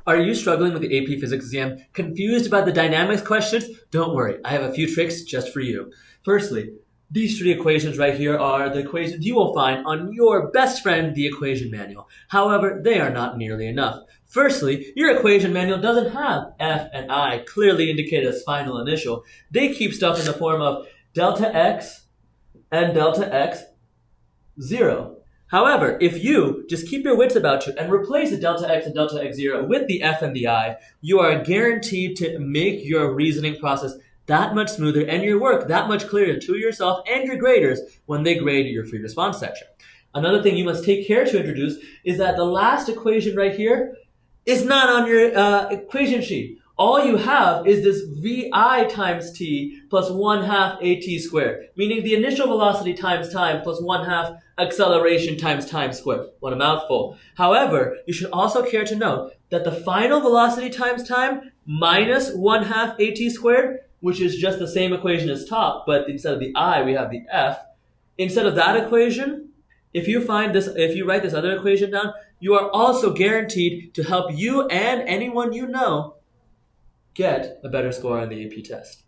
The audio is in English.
Are you struggling with the AP Physics exam? Confused about the dynamics questions? Don't worry, I have a few tricks just for you. Firstly, these three equations right here are the equations you will find on your best friend, the equation manual. However, they are not nearly enough. Firstly, your equation manual doesn't have F and I clearly indicated as final initial. They keep stuff in the form of delta x and delta x 0. However, if you just keep your wits about you and replace the delta x and delta x 0 with the f and the I, you are guaranteed to make your reasoning process that much smoother and your work that much clearer to yourself and your graders when they grade your free response section. Another thing you must take care to introduce is that the last equation right here is not on your equation sheet. All you have is this VI times t plus 1/2 AT squared, meaning the initial velocity times time plus 1/2 acceleration times time squared. What a mouthful. However, you should also care to note that the final velocity times time minus 1/2 AT squared, which is just the same equation as top, but instead of the I, we have the F. Instead of that equation, if you write this other equation down, you are also guaranteed to help you and anyone you know get a better score on the AP test.